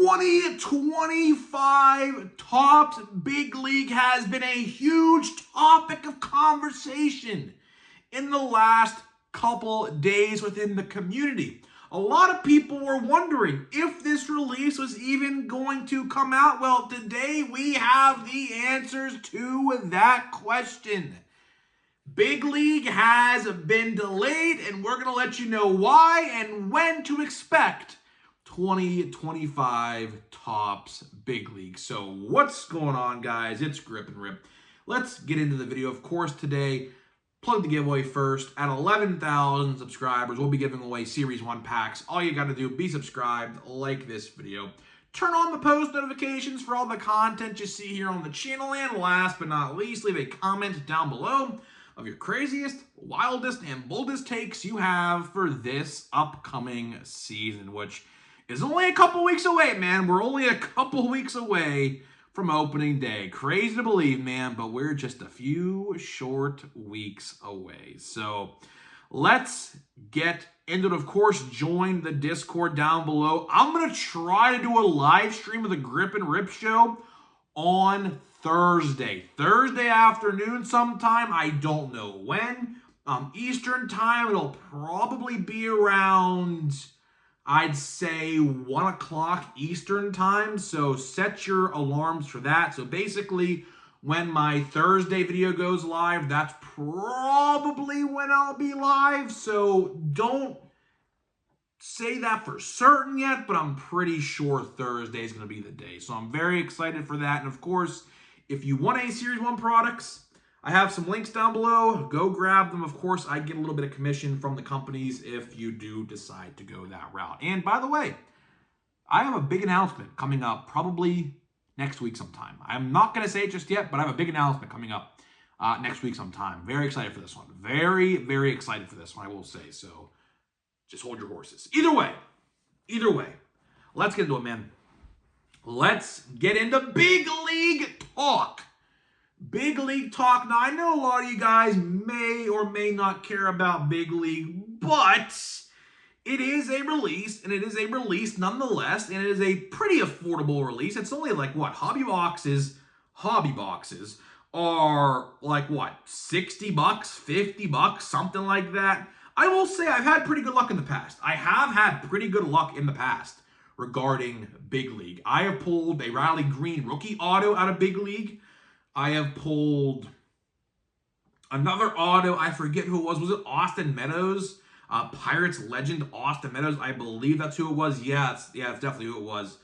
2025 Topps Big League has been a huge topic of conversation in the last couple days within the community. A lot of people were wondering if this release was even going to come out. Well, today we have the answers to that question. Big League has been delayed, and we're going to let you know why and when to expect 2025 Topps Big League. So what's going on, guys? It's Grip and Rip. Let's get into the video. Of course, today, plug the giveaway first. At 11,000 subscribers, we'll be giving away Series 1 packs. All you got to do, be subscribed, like this video. Turn on the post notifications for all the content you see here on the channel. And last but not least, leave a comment down below of your craziest, wildest, and boldest takes you have for this upcoming season, which is only a couple weeks away, man. We're only a couple weeks away from opening day. Crazy to believe, man, but we're just a few short weeks away. So let's get into it. Of course, join the Discord down below. I'm going to try to do a live stream of the Grip and Rip show on Thursday afternoon sometime. I don't know when. Eastern time, it'll probably be around, I'd say, 1 o'clock Eastern time. So set your alarms for that. So basically, when my Thursday video goes live, that's probably when I'll be live. So don't say that for certain yet, but I'm pretty sure Thursday is going to be the day. So I'm very excited for that. And of course, if you want any Series 1 products, I have some links down below. Go grab them. Of course, I get a little bit of commission from the companies if you do decide to go that route. And by the way, I have a big announcement coming up probably next week sometime. I'm not going to say it just yet, but I have a big announcement coming up next week sometime. Very excited for this one. Very, very excited for this one, I will say. So just hold your horses. Either way, let's get into it, man. Let's get into Big League talk. Big League talk. Now, I know a lot of you guys may or may not care about Big League, but it is a release, and it is a release nonetheless, and it is a pretty affordable release. It's only like, what, hobby boxes are like, what, 60 bucks, 50 bucks, something like that. I will say I've had pretty good luck in the past. I have had pretty good luck in the past regarding Big League. I have pulled a Riley Green rookie auto out of Big League. I have pulled another auto. I forget who it was. Was it Austin Meadows? Pirates legend Austin Meadows. I believe that's who it was. Yeah, it's definitely who it was.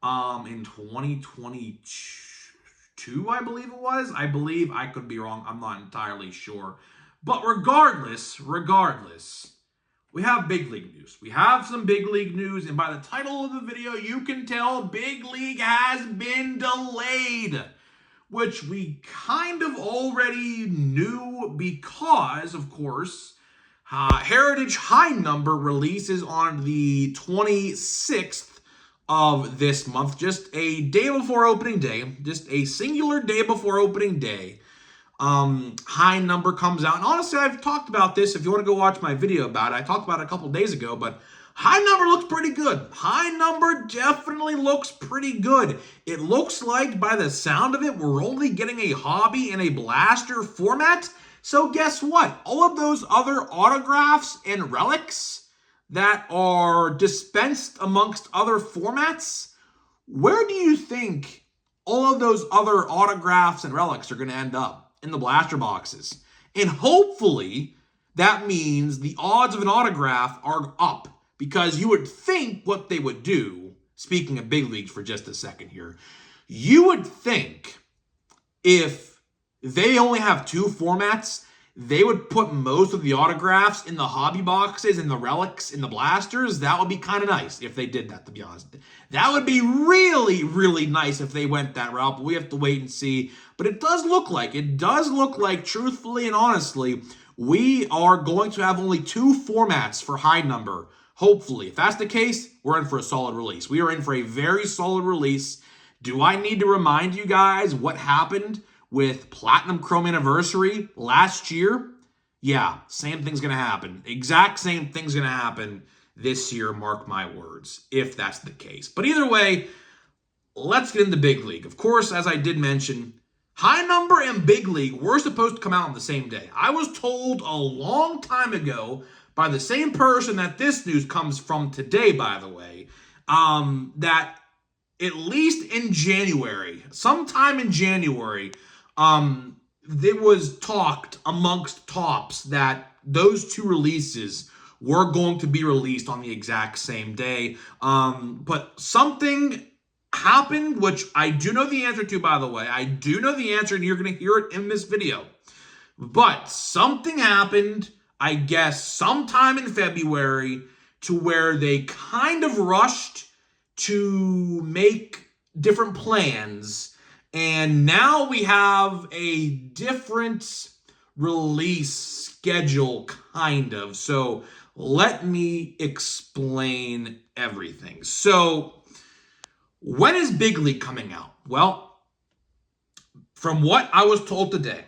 In 2022, I believe it was. I could be wrong. I'm not entirely sure. But regardless, we have Big League news. We have some Big League news, and by the title of the video, you can tell Big League has been delayed, which we kind of already knew because, of course, Heritage High Number releases on the 26th of this month, just a day before opening day, just a singular day before opening day. High Number comes out, and honestly, I've talked about this. If you want to go watch my video about it, I talked about it a couple days ago, but High Number looks pretty good. High Number definitely looks pretty good. It looks like, by the sound of it, we're only getting a hobby and a blaster format. So guess what? All of those other autographs and relics that are dispensed amongst other formats, where do you think all of those other autographs and relics are going to end up? In the blaster boxes. And hopefully that means the odds of an autograph are up, because you would think what they would do, speaking of Big Leagues for just a second here, you would think if they only have 2 formats, they would put most of the autographs in the hobby boxes and the relics in the blasters. That would be kind of nice if they did that, to be honest. That would be really, really nice if they went that route, but we have to wait and see. But it does look like, truthfully and honestly, we are going to have only 2 formats for High Number. Hopefully. If that's the case, we're in for a solid release. We are in for a very solid release. Do I need to remind you guys what happened with Platinum Chrome Anniversary last year? Yeah, same thing's going to happen. Exact same thing's going to happen this year, mark my words, if that's the case. But either way, let's get into Big League. Of course, as I did mention, High Number and Big League were supposed to come out on the same day. I was told a long time ago by the same person that this news comes from today, by the way, that at least in January, sometime in January, there was talked amongst Topps that those two releases were going to be released on the exact same day. But something happened, which I do know the answer to, by the way. I do know the answer, and you're going to hear it in this video. But something happened, I guess, sometime in February, to where they kind of rushed to make different plans. And now we have a different release schedule, kind of. So let me explain everything. So when is Big League coming out? Well, from what I was told today,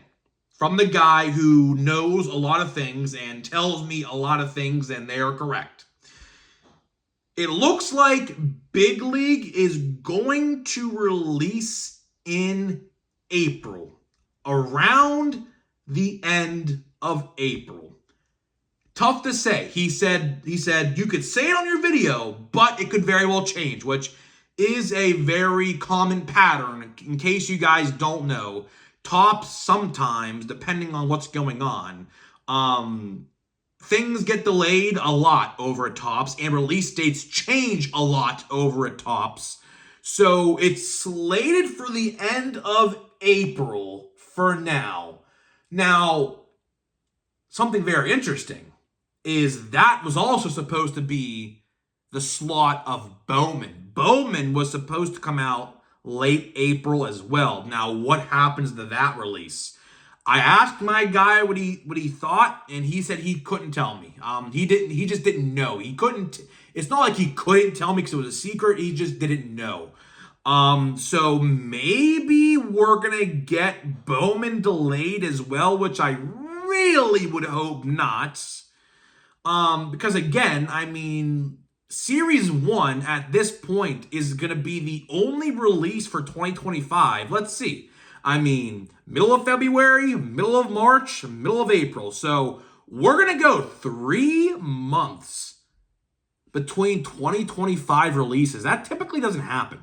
from the guy who knows a lot of things and tells me a lot of things, and they are correct, it looks like Big League is going to release in April, around the end of April. Tough to say. He said you could say it on your video, but it could very well change, which is a very common pattern. In case you guys don't know, Topps sometimes, depending on what's going on, things get delayed a lot over at Topps, and release dates change a lot over at Topps. So it's slated for the end of April for now. Now, something very interesting is that was also supposed to be the slot of Bowman. Bowman was supposed to come out late April as well. Now, what happens to that release? I asked my guy what he thought, and he said he couldn't tell me. He just didn't know. He couldn't. It's not like he couldn't tell me because it was a secret. He just didn't know. So maybe we're gonna get Bowman delayed as well, which I really would hope not. Because again, I mean, Series 1 at this point is going to be the only release for 2025. Let's see. I mean, middle of February, middle of March, middle of April. So we're going to go 3 months between 2025 releases. That typically doesn't happen.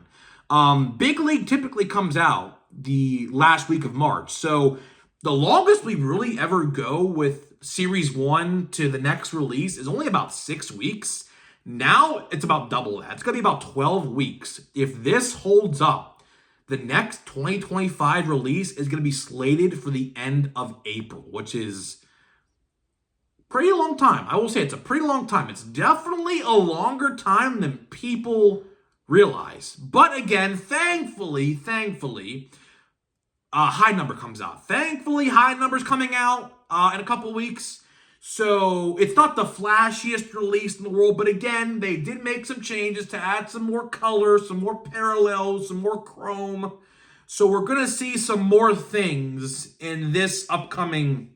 Big League typically comes out the last week of March. So the longest we really ever go with Series 1 to the next release is only about 6 weeks. Now it's about double that. It's going to be about 12 weeks. If this holds up, the next 2025 release is going to be slated for the end of April, which is pretty long time. I will say it's a pretty long time. It's definitely a longer time than people realize. But again, thankfully, High Number comes out. Thankfully, High Number's coming out in a couple weeks. So it's not the flashiest release in the world, but again, they did make some changes to add some more color, some more parallels, some more chrome. So we're going to see some more things in this upcoming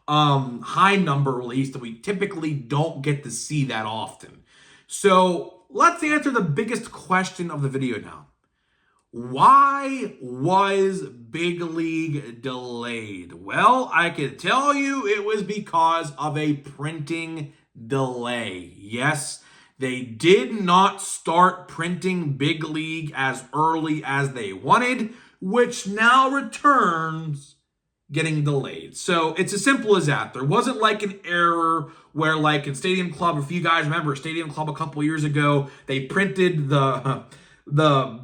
High Number release that we typically don't get to see that often. So let's answer the biggest question of the video now. Why was Big League delayed? Well, I can tell you it was because of a printing delay. Yes, they did not start printing Big League as early as they wanted, which now returns getting delayed. So it's as simple as that. There wasn't like an error where, like in Stadium Club, if you guys remember Stadium Club a couple years ago, they printed the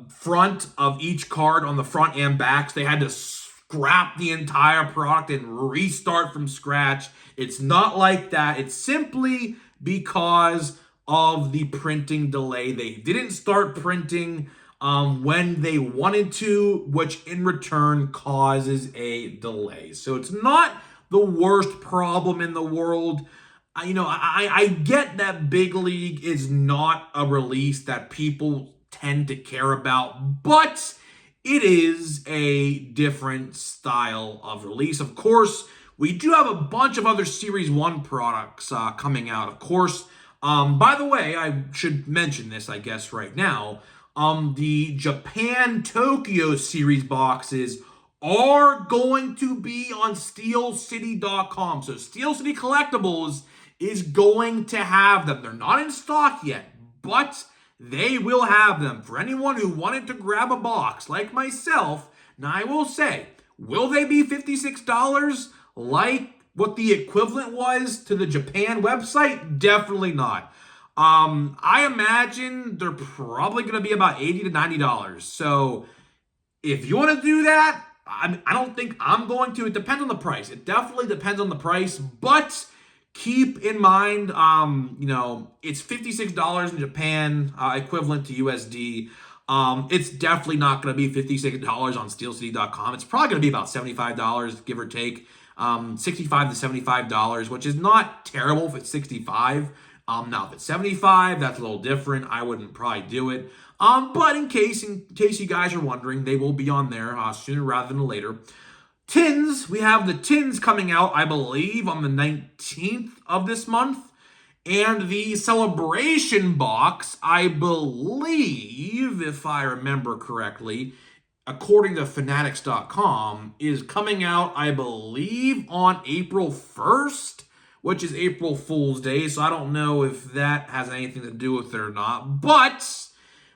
front of each card on the front and backs. They had to scrap the entire product and restart from scratch. It's not like that. It's simply because of the printing delay. They didn't start printing when they wanted to, which in return causes a delay. So it's not the worst problem in the world. I get that Big League is not a release that people tend to care about, but it is a different style of release. Of course, we do have a bunch of other Series 1 products coming out. Of course, by the way, I should mention this, I guess, right now. The Japan Tokyo Series boxes are going to be on SteelCity.com. So Steel City Collectibles is going to have them. They're not in stock yet, but they will have them. For anyone who wanted to grab a box like myself, now I will say, will they be $56 like what the equivalent was to the Japan website? Definitely not. I imagine they're probably going to be about $80 to $90. So if you want to do that, I don't think I'm going to. It depends on the price. It definitely depends on the price, but keep in mind, it's $56 in Japan, equivalent to USD. It's definitely not going to be $56 on SteelCity.com. It's probably going to be about $75, give or take. $65 to $75, which is not terrible if it's $65. Now if it's $75, that's a little different. I wouldn't probably do it. But in case you guys are wondering, they will be on there sooner rather than later. Tins, we have the tins coming out, I believe, on the 19th of this month. And the Celebration box, I believe, if I remember correctly, according to Fanatics.com, is coming out, I believe, on April 1st, which is April Fool's Day, so I don't know if that has anything to do with it or not. But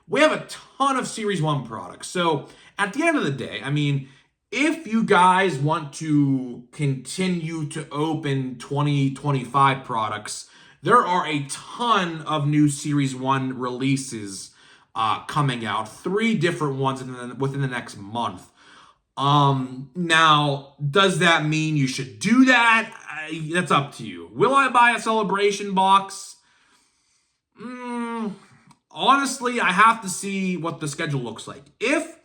we have a ton of Series 1 products. So at the end of the day, I mean, if you guys want to continue to open 2025 products, there are a ton of new Series 1 releases coming out. 3 different ones within the next month. Now, does that mean you should do that? That's up to you. Will I buy a Celebration box? Honestly, I have to see what the schedule looks like. If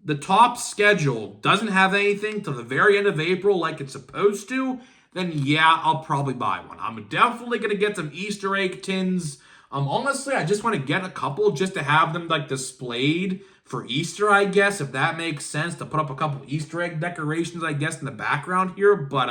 the top schedule doesn't have anything till the very end of April like it's supposed to, then yeah, I'll probably buy one. I'm definitely going to get some Easter egg tins. Honestly, I just want to get a couple just to have them like displayed for Easter, I guess, if that makes sense, to put up a couple Easter egg decorations, I guess, in the background here. But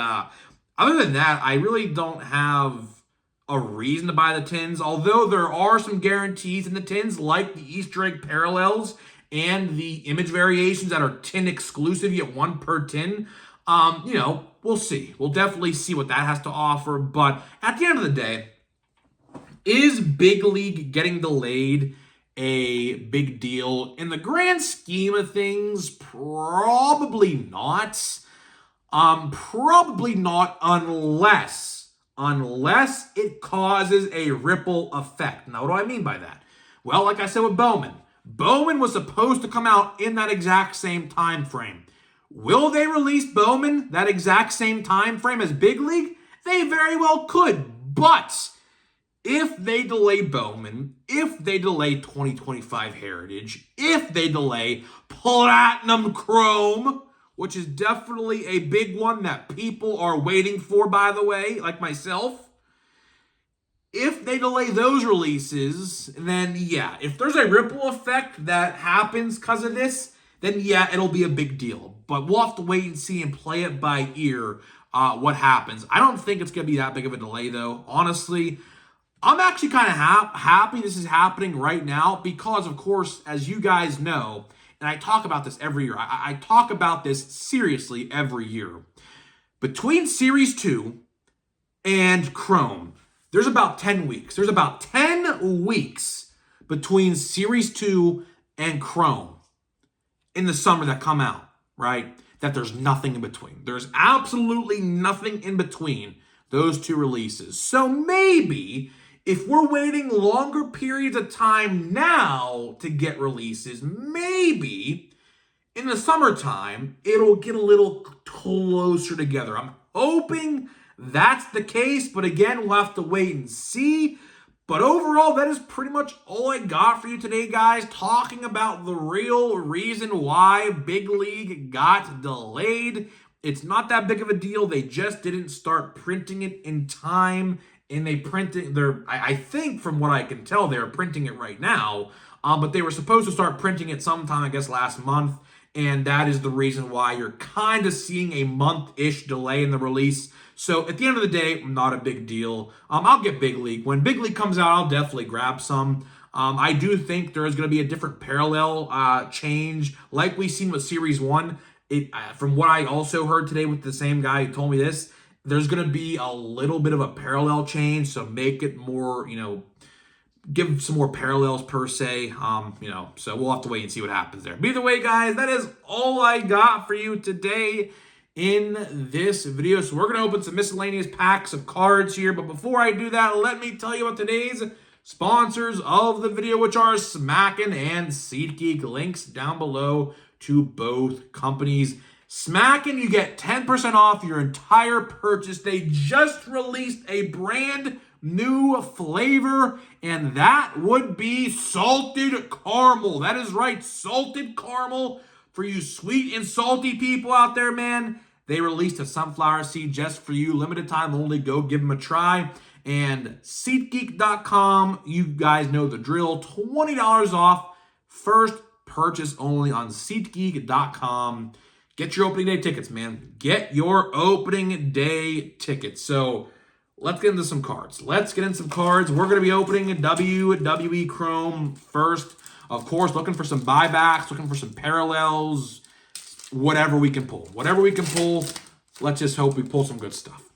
other than that, I really don't have a reason to buy the tins, although there are some guarantees in the tins, like the Easter egg parallels and the image variations that are tin exclusive. You get 1 per tin. We'll see. We'll definitely see what that has to offer. But at the end of the day, is Big League getting delayed a big deal? In the grand scheme of things, probably not. Probably not unless it causes a ripple effect. Now, what do I mean by that? Well, like I said with Bowman. Bowman was supposed to come out in that exact same time frame. Will they release Bowman that exact same time frame as Big League? They very well could. But if they delay Bowman, if they delay 2025 Heritage, if they delay Platinum Chrome, which is definitely a big one that people are waiting for, by the way, like myself. If they delay those releases, then yeah, if there's a ripple effect that happens because of this, then yeah, it'll be a big deal. But we'll have to wait and see and play it by ear what happens. I don't think it's going to be that big of a delay, though. Honestly, I'm actually kind of happy this is happening right now because, of course, as you guys know, and I talk about this every year. I talk about this seriously every year. Between Series 2 and Chrome, there's about 10 weeks. There's about 10 weeks between Series 2 and Chrome in the summer that come out, right? That there's nothing in between. There's absolutely nothing in between those 2 releases. So maybe if we're waiting longer periods of time now to get releases, maybe in the summertime, it'll get a little closer together. I'm hoping that's the case, but again, we'll have to wait and see. But overall, that is pretty much all I got for you today, guys. Talking about the real reason why Big League got delayed. It's not that big of a deal. They just didn't start printing it in time. And I think from what I can tell, they're printing it right now. But they were supposed to start printing it sometime, I guess, last month. And that is the reason why you're kind of seeing a month-ish delay in the release. So at the end of the day, not a big deal. I'll get Big League. When Big League comes out, I'll definitely grab some. I do think there is going to be a different parallel change, like we've seen with Series 1. From what I also heard today with the same guy who told me this, there's going to be a little bit of a parallel change, so make it more, give some more parallels per se, so we'll have to wait and see what happens there. But either way, guys, that is all I got for you today in this video. So we're going to open some miscellaneous packs of cards here, but before I do that, let me tell you about today's sponsors of the video, which are Smackin' and SeatGeek. Links down below to both companies. Smackin', you get 10% off your entire purchase. They just released a brand new flavor, and that would be salted caramel. That is right, salted caramel for you sweet and salty people out there, man. They released a sunflower seed just for you, limited time only. Go give them a try. And SeatGeek.com, you guys know the drill. $20 off, first purchase only on SeatGeek.com. Get your opening day tickets, man. Get your opening day tickets. So let's get into some cards. We're going to be opening a WWE Chrome first. Of course, looking for some buybacks, looking for some parallels, whatever we can pull. Let's just hope we pull some good stuff.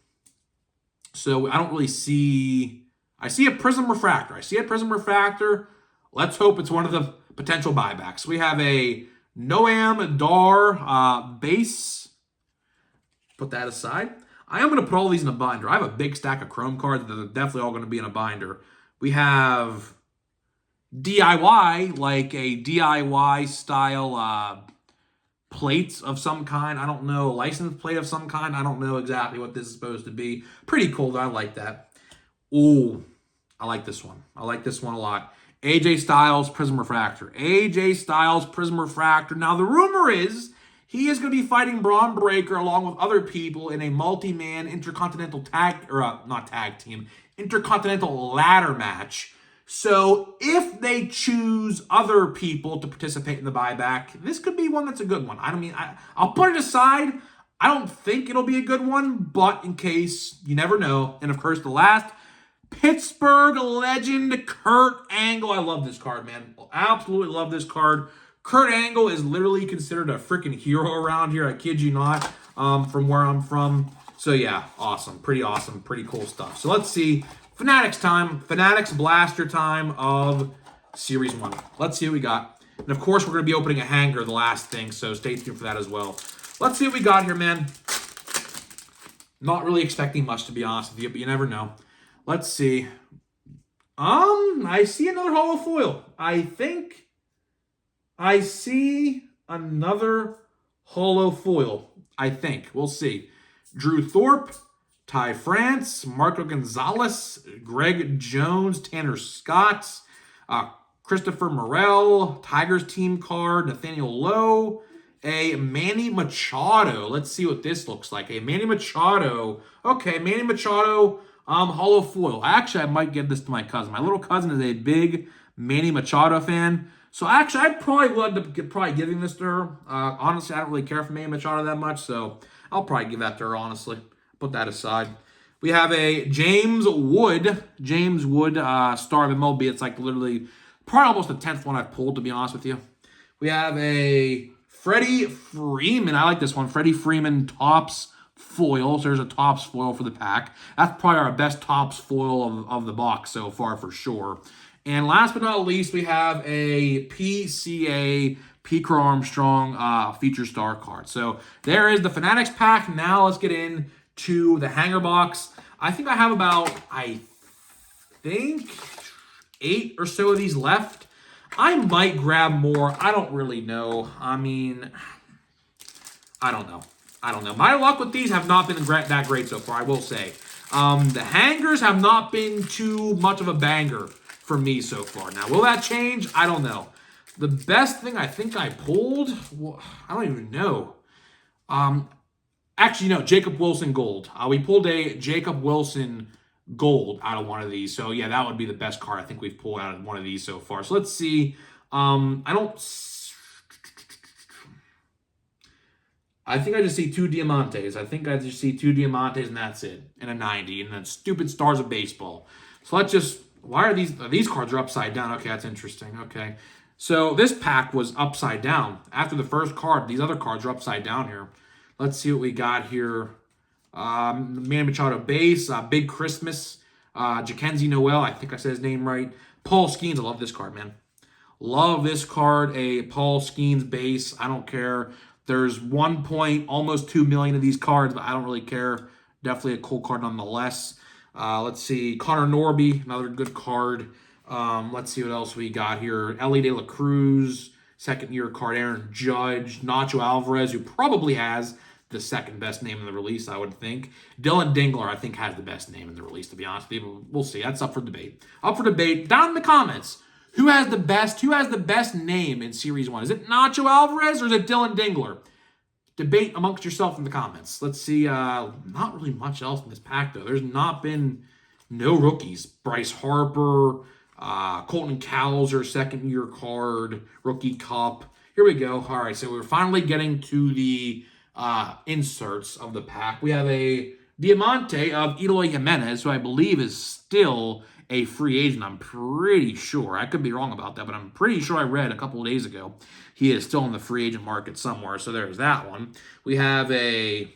So I don't really see... I see a Prism Refractor. Let's hope it's one of the potential buybacks. We have a Noam Dar base. Put that aside. I am going to put all these in a binder. I have a big stack of Chrome cards that are definitely all going to be in a binder. We have DIY, like a DIY style plates of some kind. I don't know. License plate of some kind. I don't know exactly what this is supposed to be. Pretty cool, though. I like that. Ooh, I like this one. I like this one a lot. AJ Styles Prism Refractor. AJ Styles Prism Refractor. Now, the rumor is he is going to be fighting Braun Breaker along with other people in a multi-man intercontinental intercontinental ladder match. So if they choose other people to participate in the buyback, this could be one that's a good one. I'll put it aside. I don't think it'll be a good one, but in case, you never know. And of course, the last Pittsburgh legend, Kurt Angle. I love this card, man. Absolutely love this card. Kurt Angle is literally considered a freaking hero around here. I kid you not, from where I'm from. So yeah, awesome. Pretty cool stuff. So let's see. Fanatics time. Fanatics Blaster time of Series 1. Let's see what we got. And of course, we're going to be opening a hanger, the last thing, so stay tuned for that as well. Let's see what we got here, man. Not really expecting much, to be honest with you, but you never know. Let's see. I see another holo foil. I think I see another holo foil. We'll see. Drew Thorpe, Ty France, Marco Gonzalez, Greg Jones, Tanner Scott, Christopher Morel, Tigers team card, Nathaniel Lowe, a Manny Machado. Let's see what this looks like. A Manny Machado. Okay, Manny Machado, holo foil. Actually, I might give this to my cousin. My little cousin is a big Manny Machado fan. So actually, I'd probably love to giving this to her. Honestly, I don't really care for Manny Machado that much, so I'll probably give that to her, honestly. Put that aside. We have a James Wood Star of MLB. It's like literally probably almost the 10th one I've pulled, to be honest with you. We have a Freddie Freeman. I like this one. Freddie Freeman Topps foil. So there's a Topps foil for the pack. That's probably our best Topps foil of the box so far for sure. And last but not least, we have a PCA Crow Armstrong feature star card. So there is the Fanatics pack. Now let's get into the hanger box. I think I have about, 8 or so of these left. I might grab more. I don't really know. I don't know. My luck with these have not been that great so far, I will say. The hangers have not been too much of a banger for me so far. Now, will that change? I don't know. The best thing I think I pulled, well, I don't even know. Actually, no, Jacob Wilson Gold. We pulled a Jacob Wilson Gold out of one of these. So, yeah, that would be the best card I think we've pulled out of one of these so far. So, let's see. I think I just see 2 Diamantes. And that's it. And a 90. And then stupid Stars of Baseball. So, let's Why are these cards are upside down? Okay, that's interesting. Okay. So this pack was upside down. After the first card, these other cards are upside down here. Let's see what we got here. Manny Machado base, Big Christmas, Jackenzie Noel, I think I said his name right. Paul Skeens, I love this card, man. Love this card, a Paul Skeens base. I don't care. There's almost 2 million of these cards, but I don't really care. Definitely a cool card nonetheless. Let's see, Connor Norby, another good card. Let's see what else we got here. Ellie De La Cruz, second-year card. Aaron Judge, Nacho Alvarez, who probably has the second best name in the release, I would think. Dylan Dingler, I think, has the best name in the release, to be honest with you. We'll see. That's up for debate. Up for debate. Down in the comments. Who has the best name in Series 1? Is it Nacho Alvarez or is it Dylan Dingler? Debate amongst yourself in the comments. Let's see. Not really much else in this pack, though. There's not been no rookies. Bryce Harper, Colton Cowser, second-year card, Rookie Cup. Here we go. All right, so we're finally getting to the inserts of the pack. We have a Diamante of Eloy Jimenez, who I believe is still a free agent. I'm pretty sure. I could be wrong about that, but I'm pretty sure I read a couple of days ago he is still in the free agent market somewhere. So there's that one. We have a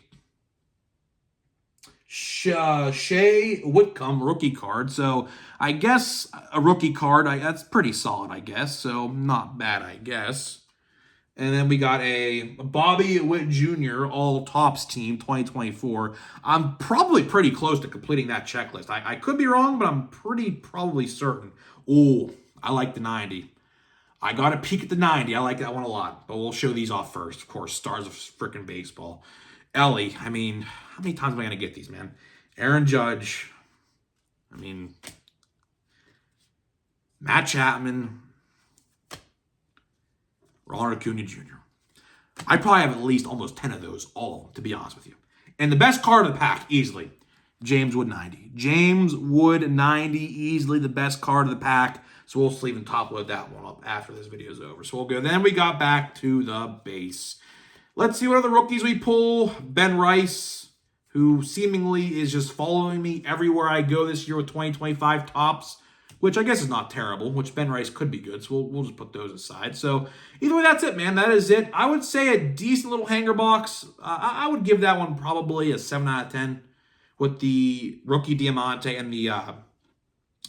Shea Whitcomb rookie card. So I guess a rookie card, that's pretty solid, I guess. So not bad, I guess. And then we got a Bobby Witt Jr. All Tops Team 2024. I'm probably pretty close to completing that checklist. I could be wrong, but I'm probably certain. Oh, I like the 90. I got a peek at the 90. I like that one a lot. But we'll show these off first. Of course, stars of freaking baseball. Ellie, I mean, how many times am I going to get these, man? Aaron Judge. I mean, Matt Chapman. Ronald Acuna Jr. I probably have at least almost 10 of those, all, to be honest with you. And the best card of the pack, easily, James Wood 90. James Wood 90, easily the best card of the pack. So we'll sleeve and top load that one up after this video is over. So we'll go. Then we got back to the base. Let's see what other rookies we pull. Ben Rice, who seemingly is just following me everywhere I go this year with 2025 tops, which I guess is not terrible, which Ben Rice could be good, so we'll just put those aside. So either way, that's it, man. That is it. I would say a decent little hanger box. I would give that one probably a 7 out of 10 with the rookie Diamante and the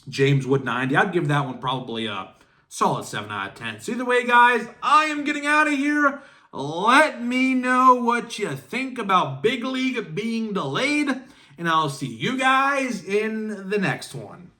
James Wood 90. I'd give that one probably a solid 7 out of 10. So either way, guys, I am getting out of here. Let me know what you think about Big League being delayed, and I'll see you guys in the next one.